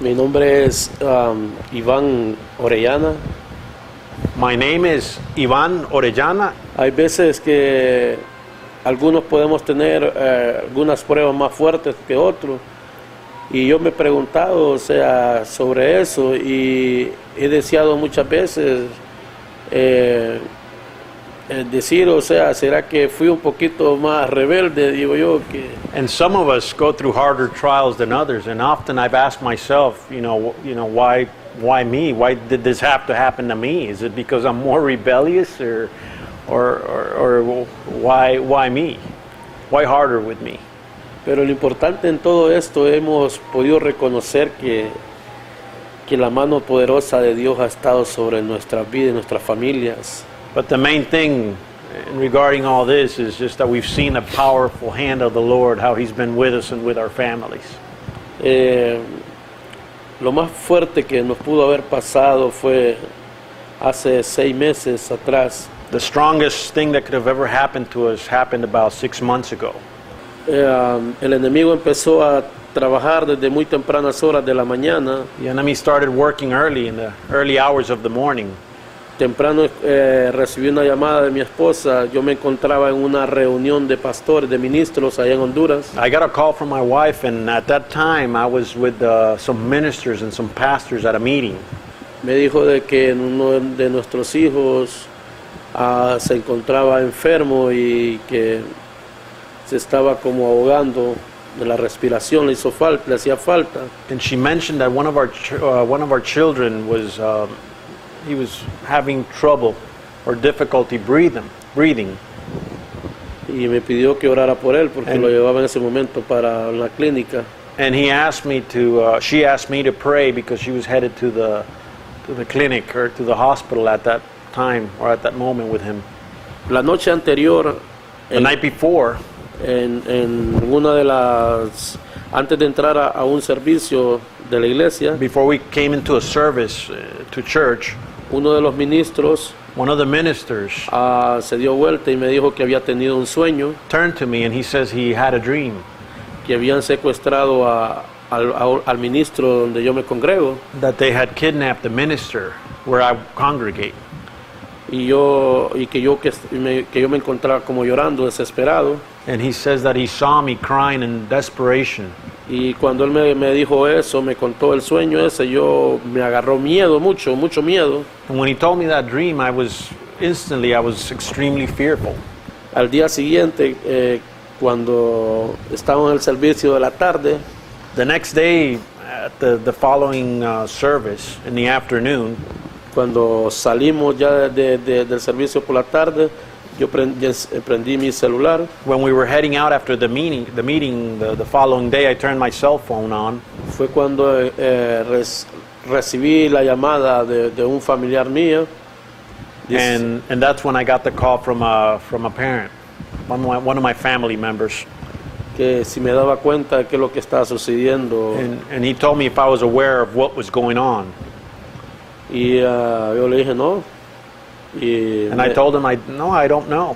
Mi nombre es Iván Orellana. My name is Iván Orellana. Hay veces que algunos podemos tener algunas pruebas más fuertes que otros. Y yo me he preguntado, o sea, sobre eso y he deseado muchas veces decir, o sea, ¿será que fui un poquito más rebelde? Digo yo que... And some of us go through harder trials than others, and often I've asked myself, why me? Why did this have to happen to me? Is it because I'm more rebellious, or why me? Why harder with me? Pero lo importante en todo esto, hemos podido reconocer que la mano poderosa de Dios ha estado sobre nuestras vidas y nuestras familias. But the main thing regarding all this is just that we've seen the powerful hand of the Lord, how He's been with us and with our families. Lo más fuerte que nos pudo haber pasado fue hace 6 meses atrás. The strongest thing that could have ever happened to us happened about 6 months ago. El enemigo empezó a trabajar desde muy tempranas horas de la mañana. The enemy started working early in the early hours of the morning. Temprano recibí una llamada de mi esposa. Yo me encontraba en una reunión de pastores, de ministros allá en Honduras. I got a call from my wife, and at that time I was with some ministers and some pastors at a meeting. Me dijo de que uno de nuestros hijos se encontraba enfermo y que se estaba como ahogando de la respiración, le hacía falta. And she mentioned that one of our children was he was having trouble or difficulty breathing. Y me pidió que orara por él porque lo llevaba en ese momento para la clínica. And she asked me to pray because she was headed to the clinic or to the hospital at that time or at that moment with him. La noche anterior, the night before, en una de las, antes de entrar a un servicio de la iglesia, before we came into a service to church, uno de los ministros, one of the ministers, se dio vuelta y me dijo que había tenido un sueño, turned to me and he says he had a dream, que habían secuestrado al ministro donde yo me congrego, that they had kidnapped the minister where I congregate. Que yo me encontraba como llorando, desesperado. And he says that he saw me crying in desperation. Y cuando él me dijo eso, me contó el sueño ese, me agarró miedo, mucho miedo. And when he told me that dream, I was extremely fearful. Al día siguiente, cuando estábamos en el servicio de la tarde, the next day, at the following service in the afternoon, cuando salimos ya del servicio por la tarde, yo prendí mi celular. When we were heading out after the meeting the following day, I turned my cell phone on. Fue cuando recibí la llamada de un familiar mío. And that's when I got the call from a parent, one of my family members. Que si me daba cuenta de qué es lo que estaba sucediendo. And he told me if I was aware of what was going on. Y yo le dije no. And I told him, no, I don't know.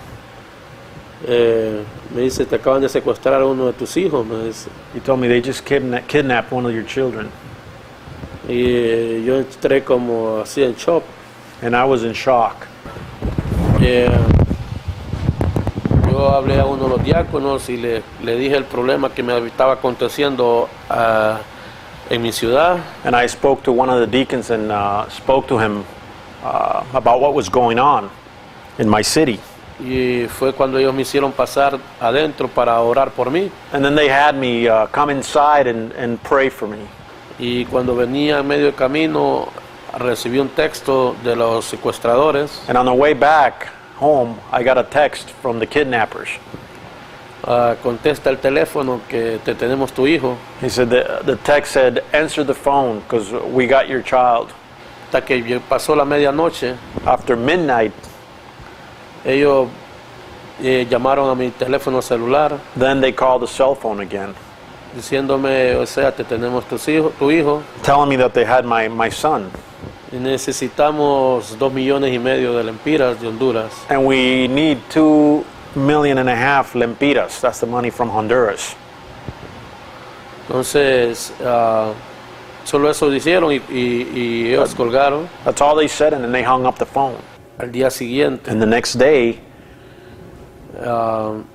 Me dice, te acaban de secuestrar a uno de tus hijos. Me dice. He told me they just kidnapped one of your children. Y yo entré como así en shock. And I was in shock. Yo hablé a uno de los diáconos y le dije el problema que me estaba aconteciendo en mi ciudad. And I spoke to one of the deacons and spoke to him about what was going on in my city. Y fue cuando ellos me hicieron pasar adentro para orar por mí. And then they had me come inside and pray for me. Y cuando venía en medio del camino, recibí un texto de los secuestradores. And on the way back home, I got a text from the kidnappers. Contesta el teléfono que te tenemos tu hijo. He said the text said, answer the phone because we got your child. Hasta que pasó la medianoche. After midnight, ellos llamaron a mi teléfono celular. Then they called the cell phone again. Diciéndome, o sea, te tenemos tu hijo. Telling me that they had my son. Y necesitamos 2,5 millones de lempiras de Honduras. And we need 2.5 million lempiras. That's the money from Honduras. Entonces, Solo eso hicieron y ellos colgaron. That's all they said, and then they hung up the phone. Al día siguiente, And the next day,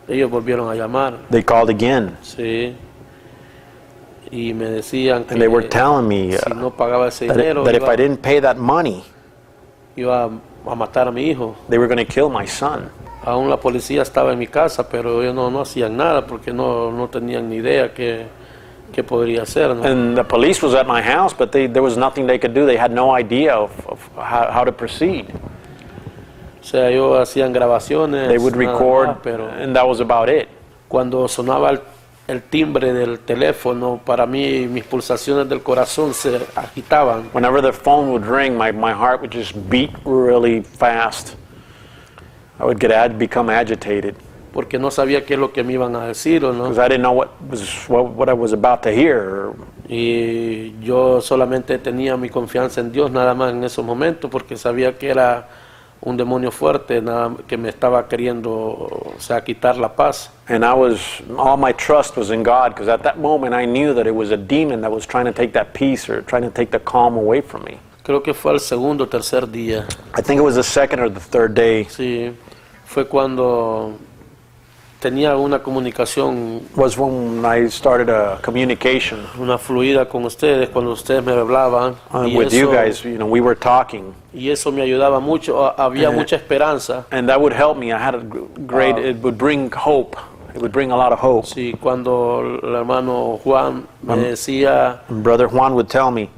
ellos volvieron a llamar. they called again, Sí. Y me decían que and they were telling me si no pagaba ese that, dinero, that if iba, I didn't pay that money, iba a matar a mi hijo. they were going to kill my son. Aún la policía estaba en mi casa, pero ellos no hacían nada porque no tenían ni idea qué podría hacer, ¿no? And the police was at my house, but there was nothing they could do. They had no idea of how to proceed. O sea, ellos hacían grabaciones, They would nada record, más, pero and that was about it. cuando sonaba el timbre del teléfono, para mí mis pulsaciones del corazón se agitaban. Whenever the phone would ring, my heart would just beat really fast. I would become agitated Porque no sabía qué es lo que me iban a decir, ¿o no? because I didn't know what I was about to hear. Y yo solamente tenía mi confianza en Dios nada más en esos momentos, porque sabía que era un demonio fuerte, nada que me estaba queriendo, o sea, quitar la paz. And all my trust was in God, because at that moment I knew that it was a demon that was trying to take that peace or trying to take the calm away from me. Creo que fue el segundo o tercer día. I think it was the second or the third day. Sí, fue cuando tenía una comunicación, Was when I started a communication una fluida con ustedes, cuando ustedes me hablaban. with you guys. You know, we were talking, Y eso me ayudaba mucho, había mucha esperanza. and that would help me. I had a great. It would bring hope. It would bring a lot of hope. Sí, cuando el hermano Juan me decía, And Brother Juan would tell me,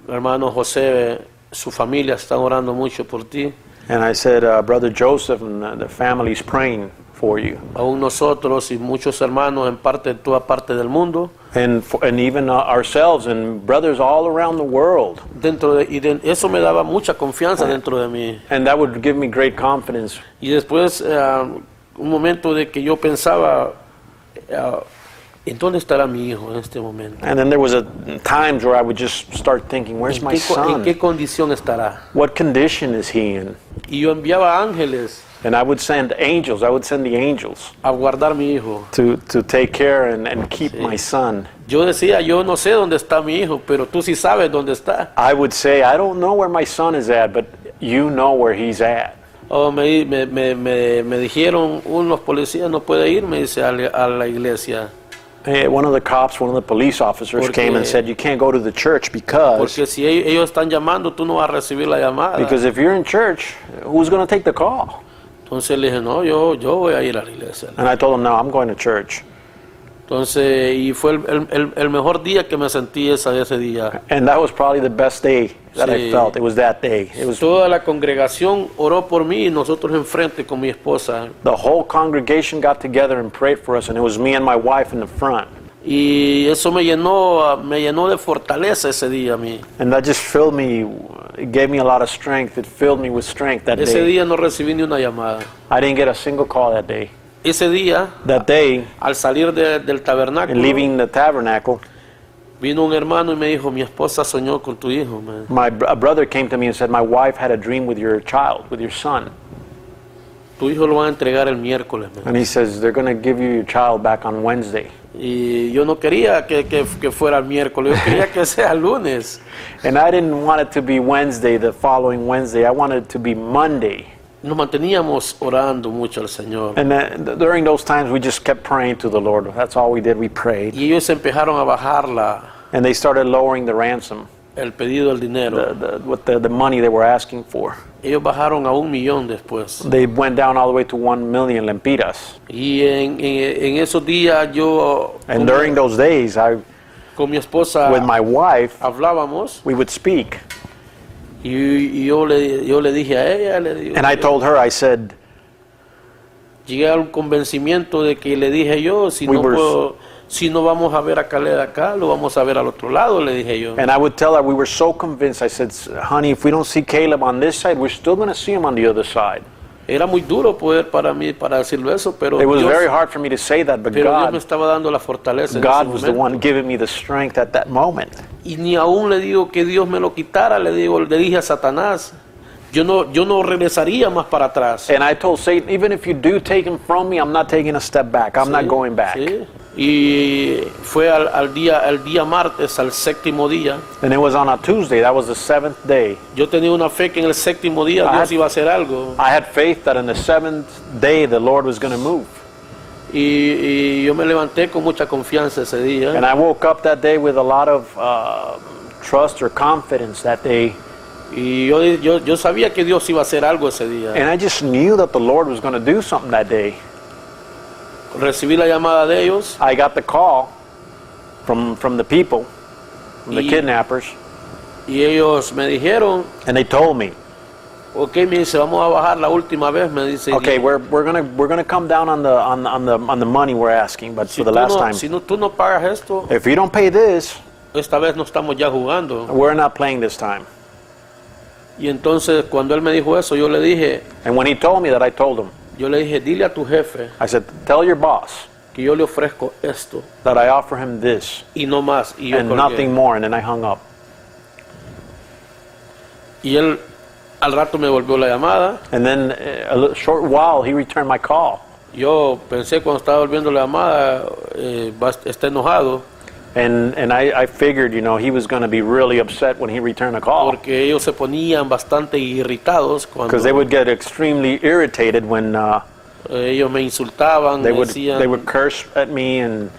hermano José, su familia está orando mucho por ti. and I said, Brother Joseph and the family's praying for you, Aún nosotros y muchos hermanos en toda parte del mundo, and even ourselves and brothers all around the world. eso me daba mucha confianza dentro de mí. And that would give me great confidence. Y después, un momento de que yo pensaba, ¿en dónde estará mi hijo en este momento? And then there was times where I would just start thinking, where's my ¿En qué son? condición estará? What condition is he in? Y yo enviaba ángeles And I would send angels. I would send the angels a guardar mi hijo. to take care and keep my son. Yo decía, yo no sé dónde está mi hijo, pero tú sí sabes dónde está. I would say, I don't know where my son is at, but you know where he's at. Me dijeron, unos policías no puede ir, me dice, a la iglesia. One of the cops, one of the police officers Porque- came and said, you can't go to the church because Porque si ellos están llamando, tú no vas a recibir la llamada. if you're in church, who's going to take the call? Entonces le dije, no, yo voy a ir a la iglesia. And I told him, no, I'm going to church. Entonces, y fue el mejor día que me sentí ese día. And that was probably the best day that I Sí. felt. It was that day. It was Toda la congregación oró por mí y nosotros enfrente con mi esposa. the whole congregation got together and prayed for us, and it was me and my wife in the front. Y eso me llenó de fortaleza ese día a mí. And that just filled me, it gave me a lot of strength. It filled me with strength that Ese day. día no recibí ni una llamada. I didn't get a single call that day. Ese día, That day, al salir del tabernáculo, and leaving the tabernacle, vino un hermano y me dijo, mi esposa soñó con tu hijo. Man. a brother came to me and said, my wife had a dream with your child, with your son. Tu hijo lo van a entregar el miércoles. Man. And he says, they're going to give you your child back on Wednesday. Y yo no quería que fuera el miércoles, yo quería que sea el lunes. And I didn't want it to be Wednesday, the following Wednesday. I wanted it to be Monday. Nos manteníamos orando mucho al Señor. And during those times, we just kept praying to the Lord. That's all we did. We prayed. Y ellos empezaron a bajar And they started lowering the ransom, el pedido del dinero. the money they were asking for. Ellos bajaron a 1 millón después. They went down all the way to 1 million lempiras. Y en esos días yo And during those days, con mi esposa with my wife, hablábamos we would speak. y yo le dije a ella, le digo, And I told her, I said, llegué al convencimiento de que le dije yo, si no vamos a ver a Caleb acá, lo vamos a ver al otro lado, le dije yo. and I would tell her, we were so convinced. I said, honey, if we don't see Caleb on this side, we're still going to see him on the other side. Era muy duro para mí para decirlo eso, pero It was Dios, very hard for me to say that, but Dios me God estaba dando la fortaleza en was ese the momento. one giving me the strength at that moment. Y ni aún le digo que Dios me lo quitara, le dije a Satanás, yo no regresaría más para atrás. And I told Satan, even if you do take him from me, I'm not taking a step back. I'm not going back. Sí. Y fue al día martes, al séptimo día. And it was on a Tuesday. That was the 7th day. Yo tenía una fe que en el séptimo día Dios iba a hacer algo. I had faith that in the 7th day the Lord was going to move. Y yo me levanté con mucha confianza ese día. And I woke up that day with a lot of trust or confidence that day. Y yo sabía que Dios iba a hacer algo ese día. And I just knew that the Lord was going to do something that day. Recibí la llamada de ellos. I got the call from the people, from the kidnappers. Y ellos me dijeron, And they told me, okay, me dice, vamos a bajar la última vez, me dice. okay, we're gonna come down on the money we're asking, but for the last time, Si tú no pagas esto, if you don't pay this, esta vez no estamos ya jugando. we're not playing this time. Y entonces cuando él me dijo eso, yo le dije, And when he told me that, I told him, dile a tu jefe I said, tell your boss que yo le ofrezco esto that I offer him this y no más. Y yo and colgué. nothing more, and then I hung up. Y él al rato me volvió la llamada. And then short while, he returned my call. Yo pensé cuando estaba volviendo la llamada, está enojado. And I figured, he was going to be really upset when he returned the call. Porque ellos se ponían bastante irritados cuando Because they would get extremely irritated when ellos me insultaban, they me would decían curse at me and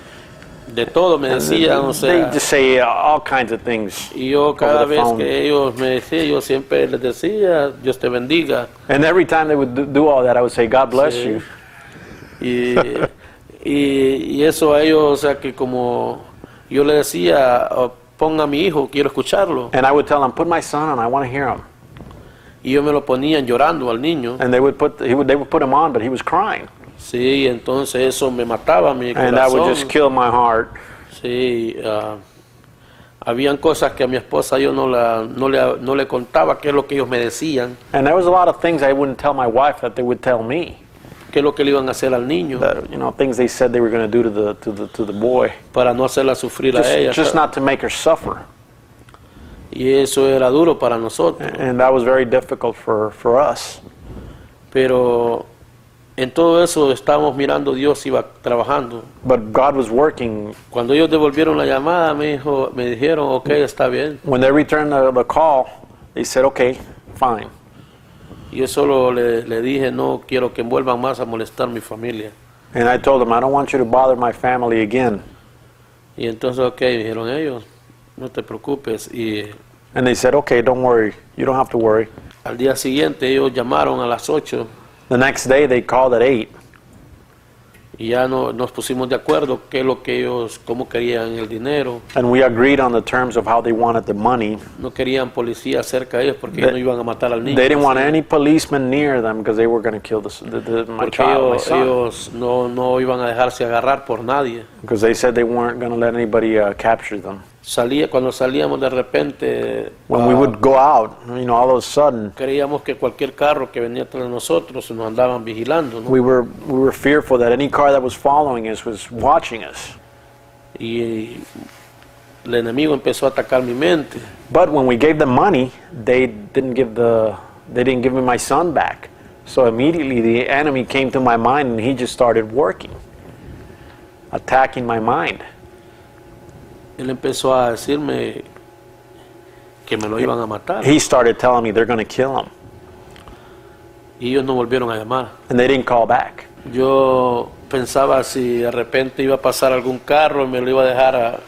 de todo, me decían, o they sea. just say all kinds of things. Y yo cada over the vez phone. que ellos me decían, yo siempre les decía, Dios te bendiga. And every time they would do all that, I would say, God bless Sí. you. Y eso a ellos, o sea que como yo le decía, ponga a mi hijo, quiero escucharlo. And I would tell them, put my son on, I want to hear him. Y yo me lo ponían llorando al niño. And they would put him on, but he was crying. Sí, entonces eso me mataba mi And that would corazón. just kill my heart. Sí, habían cosas que a mi esposa yo no le contaba qué es lo que ellos me decían, And there was a lot of things I wouldn't tell my wife that they would tell me. qué es lo que le iban a hacer al niño, That, things they said they were going to do to the boy. para no hacerla sufrir a ella. Just not to make her suffer. Y eso era duro para nosotros. And that was very difficult for us. Pero en todo eso estábamos mirando, Dios iba trabajando. But God was working. Cuando ellos devolvieron la llamada, me dijeron, ok, está bien. When they returned the call, they said, okay, fine. Y yo solo le dije, no quiero que vuelvan más a molestar mi familia. And I told them, I don't want you to bother my family again. Y entonces, ok, dijeron ellos, no te preocupes. Y And they said, okay, don't worry. You don't have to worry. al día siguiente ellos llamaron a las 8 The next day, they called at 8. y ya nos pusimos de acuerdo qué es lo que ellos, cómo querían el dinero. And we agreed on the terms of how they wanted the money. No querían policía cerca de ellos porque ellos no iban a matar al niño. They didn't want any policemen near them because they were going to kill my Porque child, my son. ellos no iban a dejarse agarrar por nadie. Because they said they weren't going to let anybody capture them. Cuando salíamos de repente, When we would go out, all of a sudden, creíamos que cualquier carro que venía tras nosotros nos andaban vigilando, ¿no? we were fearful that any car that was following us was watching us. Y el enemigo empezó a atacar mi mente. But when we gave them money, they didn't give me my son back. So immediately the enemy came to my mind and he just started working, attacking my mind. Él empezó a decirme que me lo iban a matar. He started telling me they're going to kill him. Y ellos no volvieron a llamar. And they didn't call back. Yo pensaba si de repente iba a pasar algún carro y me lo iba a dejar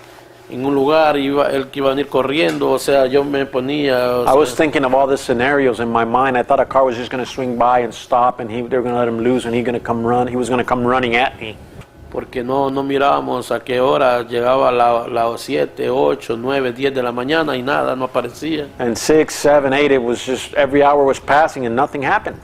en un lugar, él que iba a venir corriendo, o sea, yo me ponía. I was thinking of all the scenarios in my mind. I thought a car was just going to swing by and stop, and they were going to let him loose, and he was going to come running at me. Porque no mirábamos a qué hora llegaba las 7, 8, 9, 10 de la mañana y nada, no aparecía. And 6, 7, 8, it was just every hour was passing and nothing happened.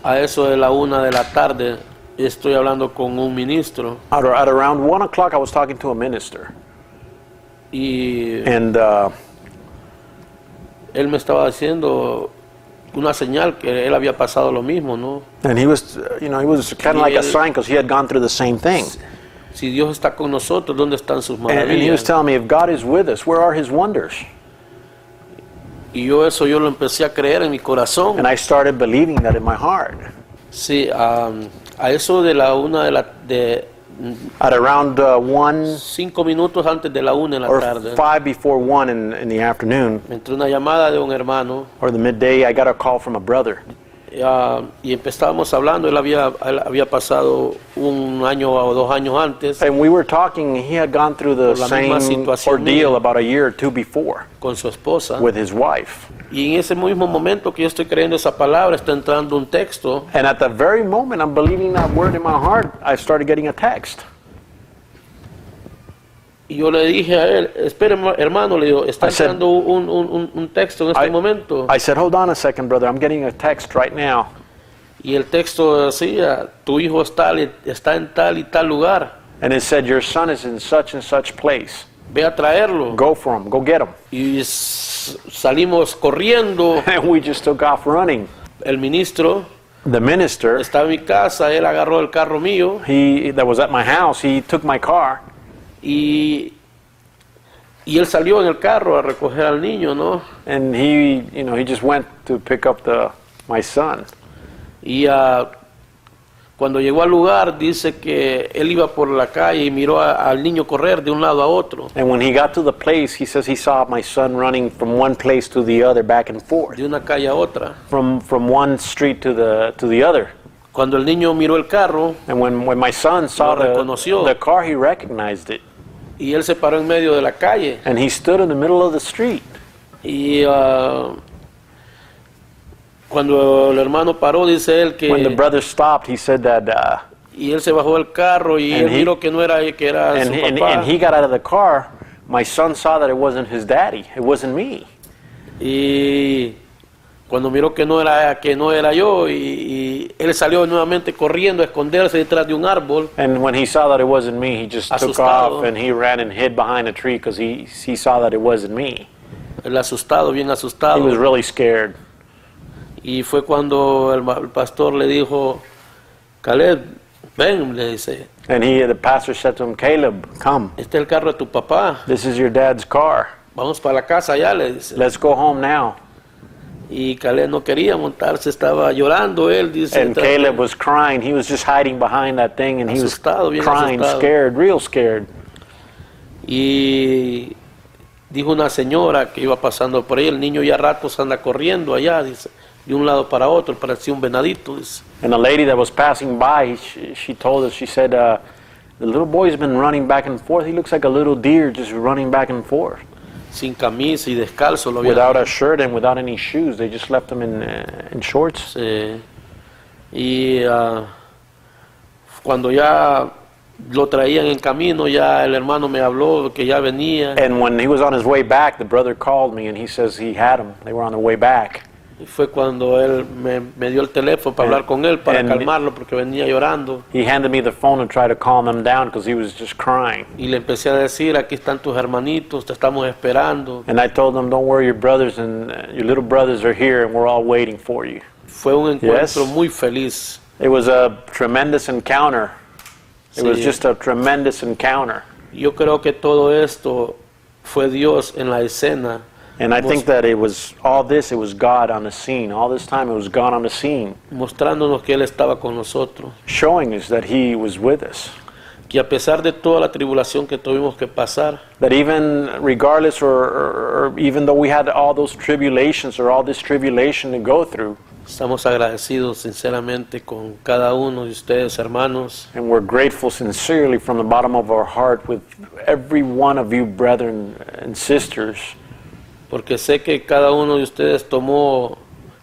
A eso de la 1 de la tarde estoy hablando con un ministro At around 1 o'clock, I was talking to a minister, y él me estaba diciendo una señal que él había pasado lo mismo, ¿no? and he was, he was kind of like a sign because he had gone through the same thing. Si Dios está con nosotros, ¿dónde están sus And he was maravillas? telling me, if God is with us, where are His wonders? Y yo lo empecé a creer en mi corazón. And I started believing that in my heart. Sí, a eso de la una At around 1 5 minutos antes de la una en la or tarde, 5 before 1 in the afternoon, me entró una llamada de un hermano or the midday, I got a call from a brother. y empezábamos hablando. Él había pasado 1 año o 2 años antes And we were talking, he had gone through the Por la misma same situación ordeal mía. about a year or two before con su esposa. with his wife. Y en ese mismo momento que yo estoy creyendo esa palabra, está entrando un texto. And at the very moment I'm believing that word in my heart, I started getting a text. Y yo le dije a él, espere hermano, le digo, está entrando un texto en este momento. I said, hold on a second, brother, I'm getting a text right now. Y el texto decía, tu hijo está en tal y tal lugar. And it said, your son is in such and such place. Ve a traerlo. Go for him, go get him. Y salimos corriendo. And we just took off running. El ministro The minister, estaba en mi casa, él agarró el carro mío. that was at my house, he took my car. Y él salió en el carro a recoger al niño, ¿no? And he just went to pick up my son. Y cuando llegó al lugar, dice que él iba por la calle y miró al niño correr de un lado a otro. And when he got to the place, he says he saw my son running from one place to the other, back and forth. De una calle a otra. From one street to the other. Cuando el niño miró el carro, And when my son saw the car, he recognized it. y él se paró en medio de la calle. And he stood in the middle of the street. Y cuando el hermano paró, dice él que... When the brother stopped, he said that... y él se bajó del carro y él miró que no era que era su papá. And he got out of the car. My son saw that it wasn't his daddy. It wasn't me. Y cuando miró que no era yo, y él salió nuevamente corriendo a esconderse detrás de un árbol. And when he saw that it wasn't me, he just took off and he ran and hid behind a tree because he saw that it wasn't me. Él asustado, bien asustado. He was really scared. Y fue cuando el pastor le dijo, Caleb, ven, le dice. And the pastor said to him, Caleb, come. Este es el carro de tu papá. This is your dad's car. Vamos para la casa ya, le dice. Let's go home now. Y Caleb no quería montarse, estaba llorando él, dice. And Caleb was crying. He was just hiding behind that thing and he was crying, asustado. scared, real scared. Y dijo una señora que iba pasando por ahí, el niño ya ratos anda corriendo allá, dice, de un lado para otro, parecía un venadito, dice. And a lady that was passing by, she told us, she said, the little boy's been running back and forth. He looks like a little deer just running back and forth. Sin camisa y descalzo lo había. Without a shirt and without any shoes. They just left him in shorts. Sí. Y cuando ya lo traían en camino, ya el hermano me habló que ya venía. And when he was on his way back, the brother called me and he says he had him. They were on their way back. Y fue cuando él me dio el teléfono para hablar con él, para calmarlo, porque venía llorando. He handed me the phone to try to calm him down because he was just crying. Y le empecé a decir, aquí están tus hermanitos, te estamos esperando. And I told him, don't worry, your brothers and your little brothers are here and we're all waiting for you. Fue un encuentro muy feliz. It was a tremendous encounter. It was just a tremendous encounter. Yo creo que todo esto fue Dios en la escena. And I think that it was God on the scene. All this time it was God on the scene. Mostrándonos que Él estaba con nosotros. Showing us that He was with us. Que a pesar de toda la tribulación que tuvimos que pasar. That even regardless or even though we had all those tribulations or all this tribulation to go through. Estamos agradecidos sinceramente con cada uno de ustedes, hermanos. And we're grateful sincerely from the bottom of our heart with every one of you, brethren and sisters. Porque sé que cada uno de ustedes tomó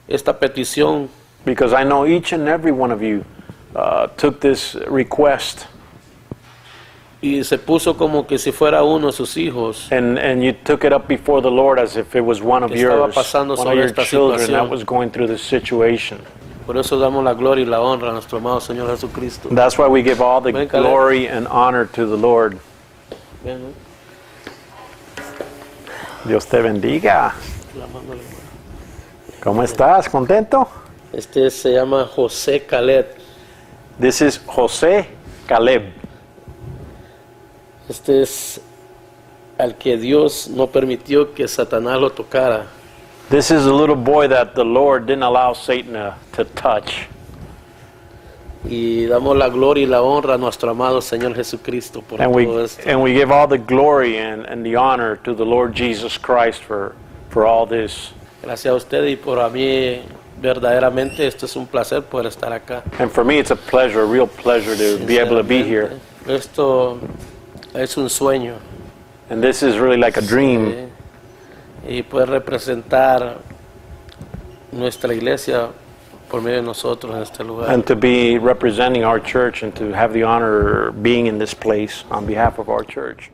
esta petición. Because I know each and every one of you took this request. Y se puso como que si fuera uno de sus hijos. And you took it up before the Lord as if it was one of yours, one of your children that was going through this situation. Por eso damos la gloria y la honra a nuestro amado Señor Jesucristo. That's why we give all the glory and honor to the Lord. Ven, Dios te bendiga. ¿Cómo estás? ¿Contento? Este se llama José Caleb. This is José Caleb. Este es al que Dios no permitió que Satanás lo tocara. This is a little boy that the Lord didn't allow Satan to touch. Y damos la gloria y la honra a nuestro amado Señor Jesucristo por todo esto. And we give all the glory and the honor to the Lord Jesus Christ for all this. Gracias a usted y por a mí verdaderamente esto es un placer poder estar acá. And for me it's a pleasure, a real pleasure to be able to be here. Esto es un sueño. And this is really like a dream. Y poder representar nuestra iglesia por medio de nosotros en este lugar. And to be representing our church and to have the honor being in this place on behalf of our church.